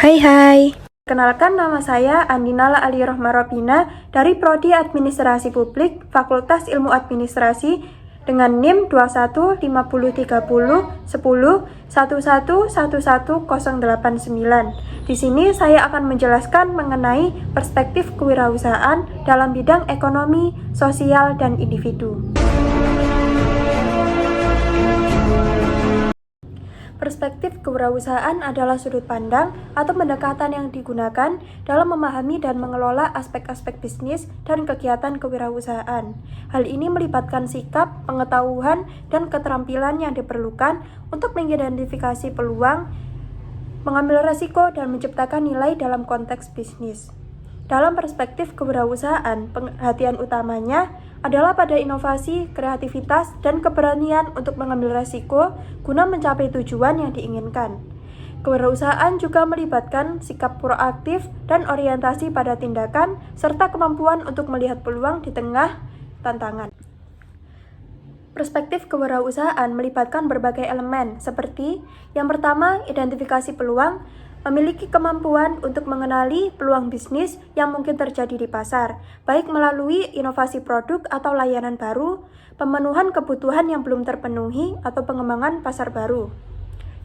Hai hai. Kenalkan, nama saya Andinala Alirohma Robina dari Prodi Administrasi Publik Fakultas Ilmu Administrasi dengan NIM 21503011111089. Di sini saya akan menjelaskan mengenai perspektif kewirausahaan dalam bidang ekonomi, sosial, dan individu. Perspektif kewirausahaan adalah sudut pandang atau pendekatan yang digunakan dalam memahami dan mengelola aspek-aspek bisnis dan kegiatan kewirausahaan. Hal ini melibatkan sikap, pengetahuan, dan keterampilan yang diperlukan untuk mengidentifikasi peluang, mengambil resiko, dan menciptakan nilai dalam konteks bisnis. Dalam perspektif kewirausahaan, perhatian utamanya adalah pada inovasi, kreativitas, dan keberanian untuk mengambil resiko guna mencapai tujuan yang diinginkan. Kewirausahaan juga melibatkan sikap proaktif dan orientasi pada tindakan, serta kemampuan untuk melihat peluang di tengah tantangan. Perspektif kewirausahaan melibatkan berbagai elemen, seperti yang pertama, identifikasi peluang, memiliki kemampuan untuk mengenali peluang bisnis yang mungkin terjadi di pasar, baik melalui inovasi produk atau layanan baru, pemenuhan kebutuhan yang belum terpenuhi, atau pengembangan pasar baru.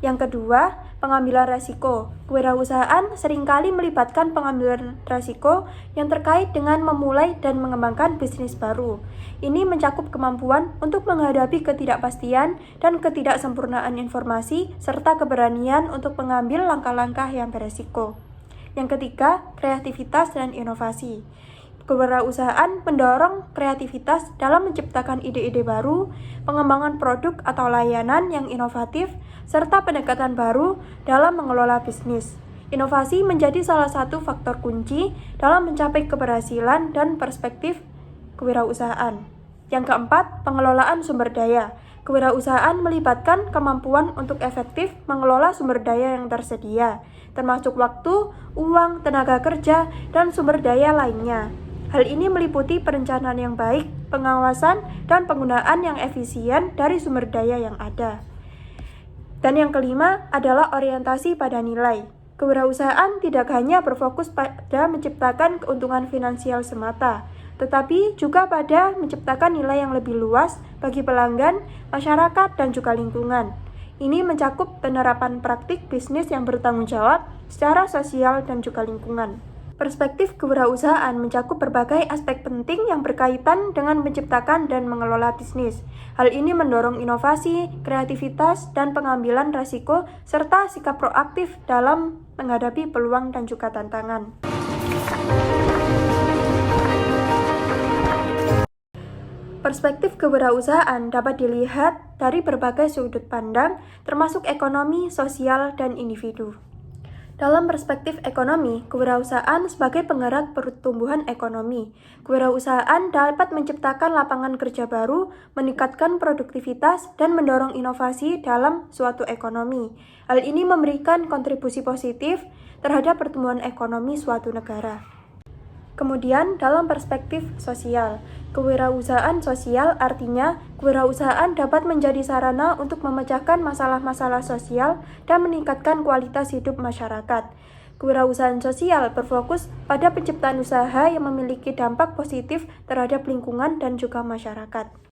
Yang kedua, pengambilan resiko. Kewirausahaan seringkali melibatkan pengambilan resiko yang terkait dengan memulai dan mengembangkan bisnis baru. Ini mencakup kemampuan untuk menghadapi ketidakpastian dan ketidaksempurnaan informasi, serta keberanian untuk mengambil langkah-langkah yang beresiko. Yang ketiga, kreativitas dan inovasi. Kewirausahaan mendorong kreativitas dalam menciptakan ide-ide baru, pengembangan produk atau layanan yang inovatif, serta pendekatan baru dalam mengelola bisnis. Inovasi menjadi salah satu faktor kunci dalam mencapai keberhasilan dan perspektif kewirausahaan. Yang keempat, pengelolaan sumber daya. Kewirausahaan melibatkan kemampuan untuk efektif mengelola sumber daya yang tersedia, termasuk waktu, uang, tenaga kerja, dan sumber daya lainnya. Hal ini meliputi perencanaan yang baik, pengawasan, dan penggunaan yang efisien dari sumber daya yang ada. Dan yang kelima adalah orientasi pada nilai. Kewirausahaan tidak hanya berfokus pada menciptakan keuntungan finansial semata, tetapi juga pada menciptakan nilai yang lebih luas bagi pelanggan, masyarakat, dan juga lingkungan. Ini mencakup penerapan praktik bisnis yang bertanggung jawab secara sosial dan juga lingkungan. Perspektif kewirausahaan mencakup berbagai aspek penting yang berkaitan dengan menciptakan dan mengelola bisnis. Hal ini mendorong inovasi, kreativitas, dan pengambilan risiko, serta sikap proaktif dalam menghadapi peluang dan juga tantangan. Perspektif kewirausahaan dapat dilihat dari berbagai sudut pandang, termasuk ekonomi, sosial, dan individu. Dalam perspektif ekonomi, kewirausahaan sebagai penggerak pertumbuhan ekonomi. Kewirausahaan dapat menciptakan lapangan kerja baru, meningkatkan produktivitas, dan mendorong inovasi dalam suatu ekonomi. Hal ini memberikan kontribusi positif terhadap pertumbuhan ekonomi suatu negara. Kemudian, dalam perspektif sosial, kewirausahaan sosial artinya kewirausahaan dapat menjadi sarana untuk memecahkan masalah-masalah sosial dan meningkatkan kualitas hidup masyarakat. Kewirausahaan sosial berfokus pada penciptaan usaha yang memiliki dampak positif terhadap lingkungan dan juga masyarakat.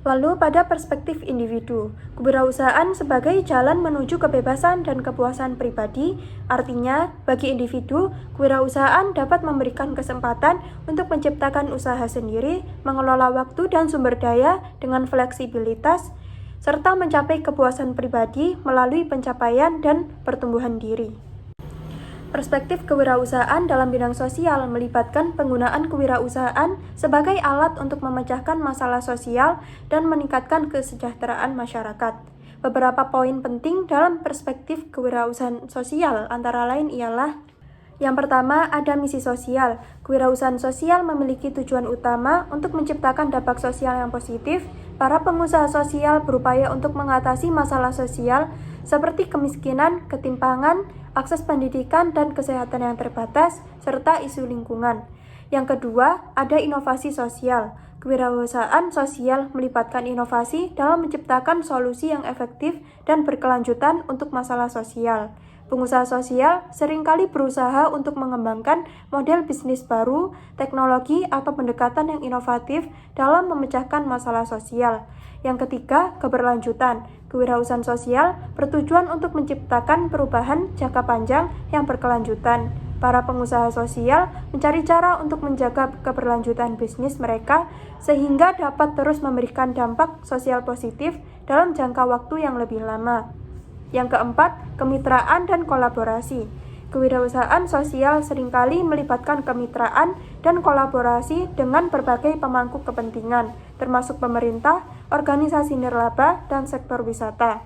Lalu pada perspektif individu, kewirausahaan sebagai jalan menuju kebebasan dan kepuasan pribadi, artinya bagi individu, kewirausahaan dapat memberikan kesempatan untuk menciptakan usaha sendiri, mengelola waktu dan sumber daya dengan fleksibilitas, serta mencapai kepuasan pribadi melalui pencapaian dan pertumbuhan diri. Perspektif kewirausahaan dalam bidang sosial melibatkan penggunaan kewirausahaan sebagai alat untuk memecahkan masalah sosial dan meningkatkan kesejahteraan masyarakat. Beberapa poin penting dalam perspektif kewirausahaan sosial antara lain ialah: yang pertama, ada misi sosial. Kewirausahaan sosial memiliki tujuan utama untuk menciptakan dampak sosial yang positif. Para pengusaha sosial berupaya untuk mengatasi masalah sosial seperti kemiskinan, ketimpangan, akses pendidikan dan kesehatan yang terbatas, serta isu lingkungan. Yang kedua, ada inovasi sosial. Kewirausahaan sosial melibatkan inovasi dalam menciptakan solusi yang efektif dan berkelanjutan untuk masalah sosial. Pengusaha sosial seringkali berusaha untuk mengembangkan model bisnis baru, teknologi, atau pendekatan yang inovatif dalam memecahkan masalah sosial. Yang ketiga, keberlanjutan. Kewirausahaan sosial bertujuan untuk menciptakan perubahan jangka panjang yang berkelanjutan. Para pengusaha sosial mencari cara untuk menjaga keberlanjutan bisnis mereka sehingga dapat terus memberikan dampak sosial positif dalam jangka waktu yang lebih lama. Yang keempat, kemitraan dan kolaborasi. Kewirausahaan sosial seringkali melibatkan kemitraan dan kolaborasi dengan berbagai pemangku kepentingan, termasuk pemerintah, organisasi nirlaba, dan sektor wisata.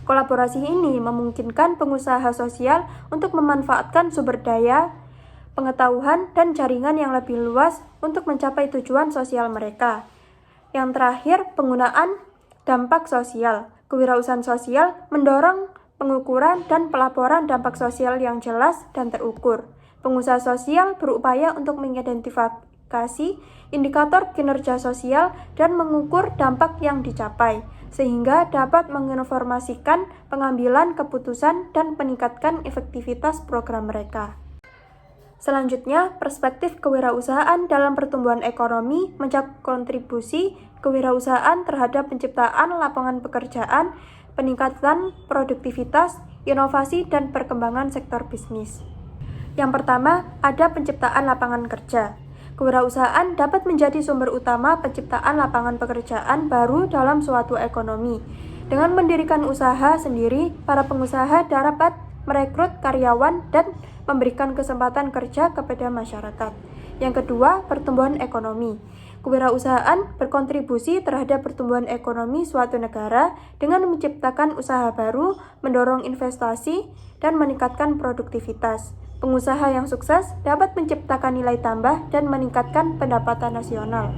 Kolaborasi ini memungkinkan pengusaha sosial untuk memanfaatkan sumber daya, pengetahuan, dan jaringan yang lebih luas untuk mencapai tujuan sosial mereka. Yang terakhir, penggunaan dampak sosial. Kewirausahaan sosial mendorong pengukuran dan pelaporan dampak sosial yang jelas dan terukur. Pengusaha sosial berupaya untuk mengidentifikasi indikator kinerja sosial dan mengukur dampak yang dicapai, sehingga dapat menginformasikan pengambilan keputusan dan meningkatkan efektivitas program mereka. Selanjutnya, perspektif kewirausahaan dalam pertumbuhan ekonomi mencakup kontribusi kewirausahaan terhadap penciptaan lapangan pekerjaan, peningkatan produktivitas, inovasi, dan perkembangan sektor bisnis. Yang pertama, ada penciptaan lapangan kerja. Kewirausahaan dapat menjadi sumber utama penciptaan lapangan pekerjaan baru dalam suatu ekonomi. Dengan mendirikan usaha sendiri, para pengusaha dapat merekrut karyawan dan memberikan kesempatan kerja kepada masyarakat. Yang kedua, pertumbuhan ekonomi. Kewirausahaan berkontribusi terhadap pertumbuhan ekonomi suatu negara dengan menciptakan usaha baru, mendorong investasi, dan meningkatkan produktivitas. Pengusaha yang sukses dapat menciptakan nilai tambah dan meningkatkan pendapatan nasional.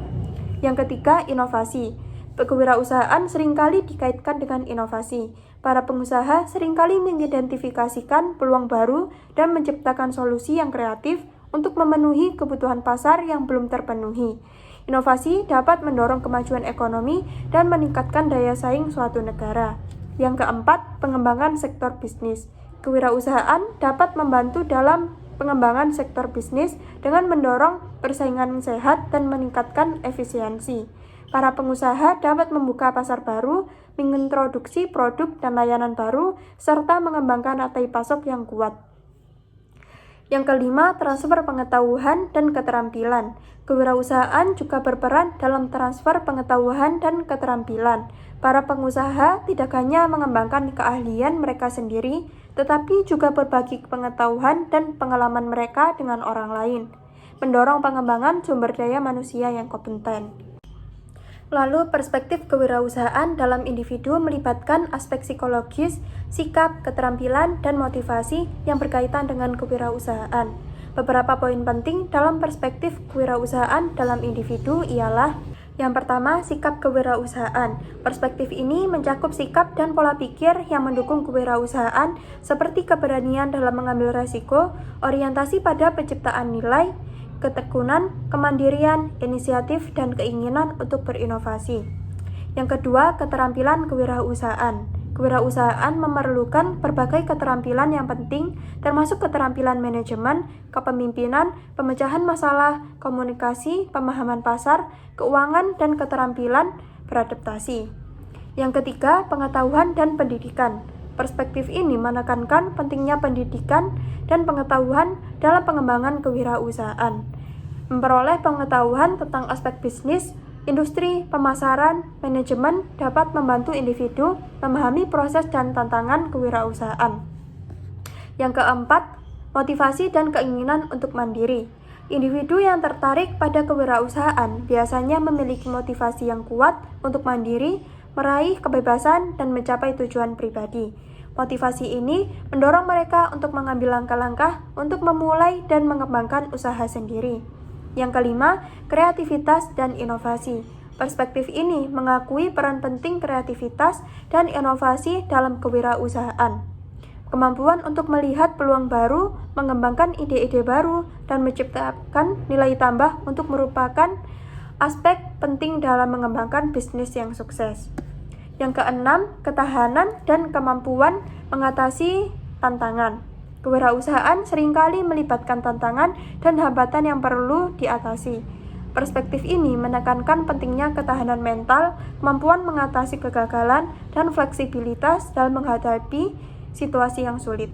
Yang ketiga, inovasi. Kewirausahaan seringkali dikaitkan dengan inovasi. Para pengusaha seringkali mengidentifikasikan peluang baru dan menciptakan solusi yang kreatif untuk memenuhi kebutuhan pasar yang belum terpenuhi. Inovasi dapat mendorong kemajuan ekonomi dan meningkatkan daya saing suatu negara. Yang keempat, pengembangan sektor bisnis. Kewirausahaan dapat membantu dalam pengembangan sektor bisnis dengan mendorong persaingan sehat dan meningkatkan efisiensi. Para pengusaha dapat membuka pasar baru, mengintroduksi produk dan layanan baru, serta mengembangkan rantai pasok yang kuat. Yang kelima, transfer pengetahuan dan keterampilan. Kewirausahaan juga berperan dalam transfer pengetahuan dan keterampilan. Para pengusaha tidak hanya mengembangkan keahlian mereka sendiri, tetapi juga berbagi pengetahuan dan pengalaman mereka dengan orang lain, mendorong pengembangan sumber daya manusia yang kompeten. Lalu, perspektif kewirausahaan dalam individu melibatkan aspek psikologis, sikap, keterampilan, dan motivasi yang berkaitan dengan kewirausahaan. Beberapa poin penting dalam perspektif kewirausahaan dalam individu ialah: yang pertama, sikap kewirausahaan. Perspektif ini mencakup sikap dan pola pikir yang mendukung kewirausahaan seperti keberanian dalam mengambil resiko, orientasi pada penciptaan nilai, ketekunan, kemandirian, inisiatif, dan keinginan untuk berinovasi. Yang kedua, keterampilan kewirausahaan. Kewirausahaan memerlukan berbagai keterampilan yang penting, termasuk keterampilan manajemen, kepemimpinan, pemecahan masalah, komunikasi, pemahaman pasar, keuangan, dan keterampilan beradaptasi. Yang ketiga, pengetahuan dan pendidikan. Perspektif ini menekankan pentingnya pendidikan dan pengetahuan dalam pengembangan kewirausahaan. Memperoleh pengetahuan tentang aspek bisnis, industri, pemasaran, manajemen dapat membantu individu memahami proses dan tantangan kewirausahaan. Yang keempat, motivasi dan keinginan untuk mandiri. Individu yang tertarik pada kewirausahaan biasanya memiliki motivasi yang kuat untuk mandiri, meraih kebebasan, dan mencapai tujuan pribadi. Motivasi ini mendorong mereka untuk mengambil langkah-langkah untuk memulai dan mengembangkan usaha sendiri. Yang kelima, kreativitas dan inovasi. Perspektif ini mengakui peran penting kreativitas dan inovasi dalam kewirausahaan. Kemampuan untuk melihat peluang baru, mengembangkan ide-ide baru, dan menciptakan nilai tambah untuk merupakan aspek penting dalam mengembangkan bisnis yang sukses. Yang keenam, ketahanan dan kemampuan mengatasi tantangan. Kewirausahaan seringkali melibatkan tantangan dan hambatan yang perlu diatasi. Perspektif ini menekankan pentingnya ketahanan mental, kemampuan mengatasi kegagalan, dan fleksibilitas dalam menghadapi situasi yang sulit.